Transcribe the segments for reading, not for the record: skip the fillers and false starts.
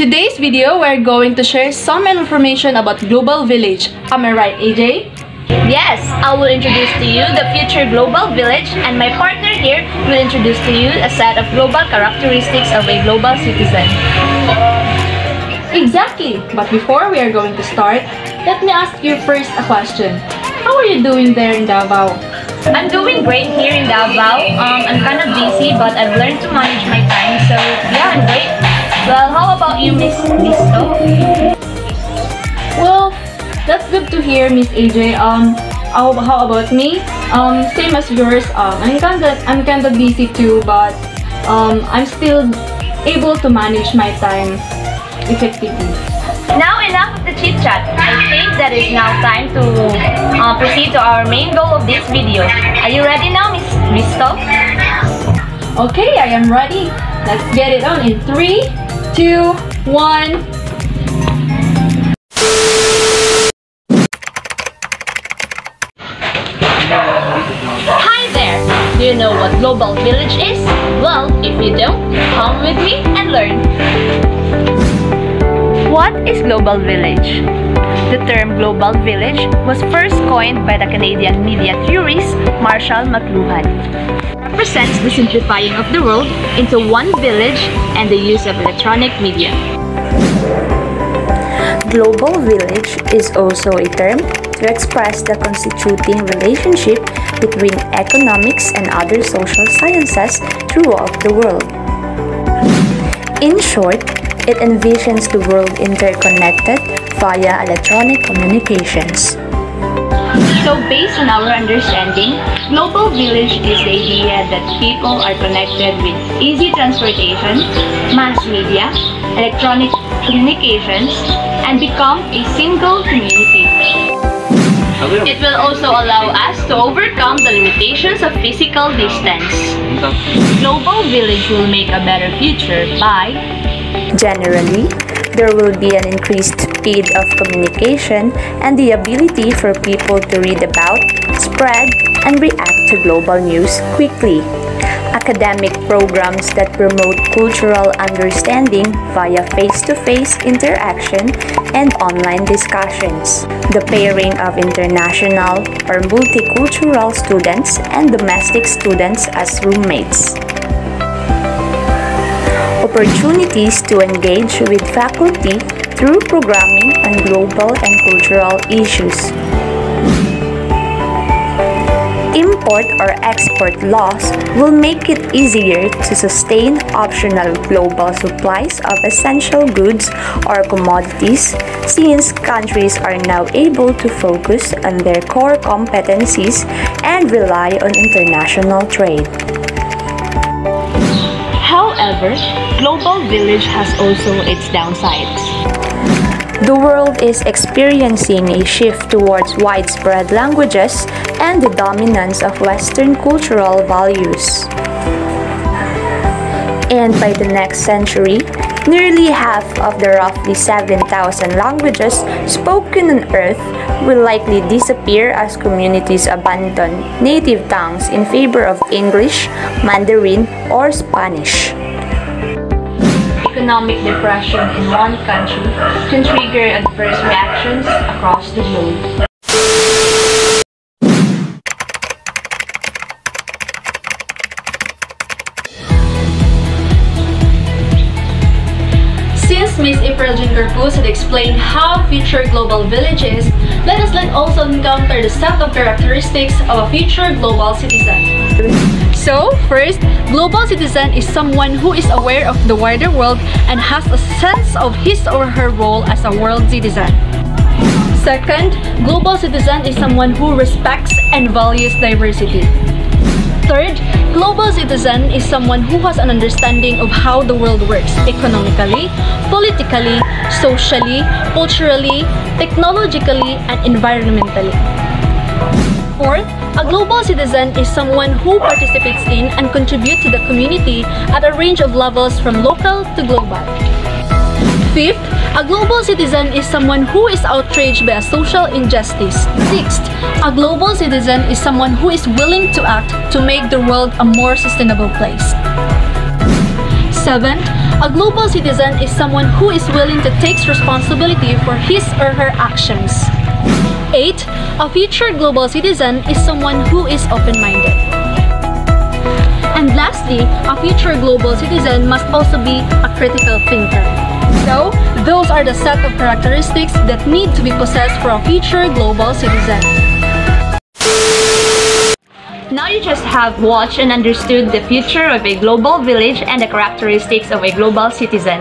today's video, we're going to share some information about Global Village. Am I right, AJ? Yes, I will introduce to you the future Global Village, and my partner here will introduce to you a set of global characteristics of a global citizen. Exactly! But before we are going to start, let me ask you first a question. How are you doing there in Davao? I'm doing great here in Davao. I'm kind of busy, but I've learned to manage my time, so yeah, I'm great. Well, how about you, Miss Listo? Well, that's good to hear, Miss AJ. How about me? Same as yours. I'm kinda busy too, but I'm still able to manage my time effectively. Now enough of the chit chat. I think that it's now time to proceed to our main goal of this video. Are you ready now, Miss Listo? Okay, I am ready. Let's get it on in 3, 2, 1. Hi there! Do you know what Global Village is? Well, if you don't, come with me and learn. What is Global Village? The term Global Village was first coined by the Canadian media theorist Marshall McLuhan. It represents the simplifying of the world into one village and the use of electronic media. Global Village is also a term to express the constituting relationship between economics and other social sciences throughout the world. In short, it envisions the world interconnected via electronic communications. So based on our understanding, Global Village is the idea that people are connected with easy transportation, mass media, electronic communications, and become a single community. It will also allow us to overcome the limitations of physical distance. Global Village will make a better future by Generally, there will be an increased speed of communication and the ability for people to read about, spread, and react to global news quickly. Academic programs that promote cultural understanding via face-to-face interaction and online discussions. The pairing of international or multicultural students and domestic students as roommates. Opportunities to engage with faculty through programming on global and cultural issues. Import or export laws will make it easier to sustain optional global supplies of essential goods or commodities, since countries are now able to focus on their core competencies and rely on international trade. However, Global Village has also its downsides. The world is experiencing a shift towards widespread languages and the dominance of Western cultural values. And by the next century, nearly half of the roughly 7,000 languages spoken on Earth will likely disappear as communities abandon native tongues in favor of English, Mandarin, or Spanish. Economic depression in one country can trigger adverse reactions across the globe. Since Ms. April Jean Corpus had explained how future Global Village is, let us also encounter the set of characteristics of a future global citizen. So, first, global citizen is someone who is aware of the wider world and has a sense of his or her role as a world citizen. Second, global citizen is someone who respects and values diversity. Third, global citizen is someone who has an understanding of how the world works economically, politically, socially, culturally, technologically, and environmentally. Fourth, a global citizen is someone who participates in and contributes to the community at a range of levels from local to global. Fifth, a global citizen is someone who is outraged by a social injustice. Sixth, a global citizen is someone who is willing to act to make the world a more sustainable place. Seventh, A global citizen is someone who is willing to take responsibility for his or her actions. 8. A future global citizen is someone who is open-minded. And lastly, a future global citizen must also be a critical thinker. So, those are the set of characteristics that need to be possessed for a future global citizen. Now you just have watched and understood the future of a global village and the characteristics of a global citizen.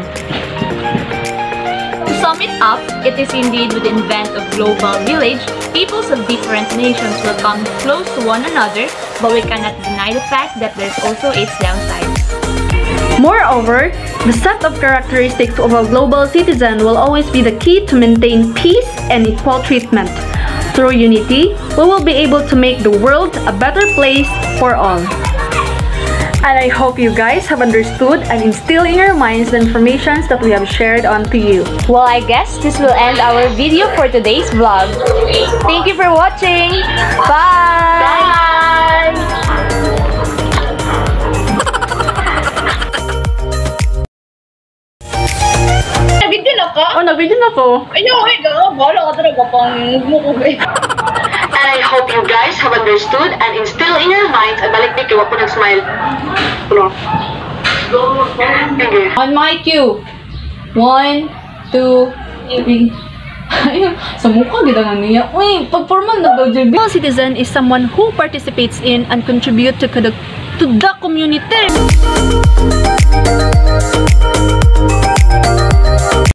To sum it up, it is indeed with the advent of global village, peoples of different nations will come close to one another, but we cannot deny the fact that there's also its downsides. Moreover, the set of characteristics of a global citizen will always be the key to maintain peace and equal treatment. Through unity, we will be able to make the world a better place for all. And I hope you guys have understood and instilled in your minds the information that we have shared onto you. Well, I guess this will end our video for today's vlog. Thank you for watching. Bye! Nag-video na ka? Oh, nag-video na ko. Ayaw, bala ka talaga pang mukugay. And I hope you guys have understood and instilled in your minds. Ay, balik di kayo, ako nag-smile. Ano? Okay. On my cue. 1, 2, 3. Sa mukha, gila nga niya. Uy, pag-formal na daw, JB. A citizen is someone who participates in and contribute to the community.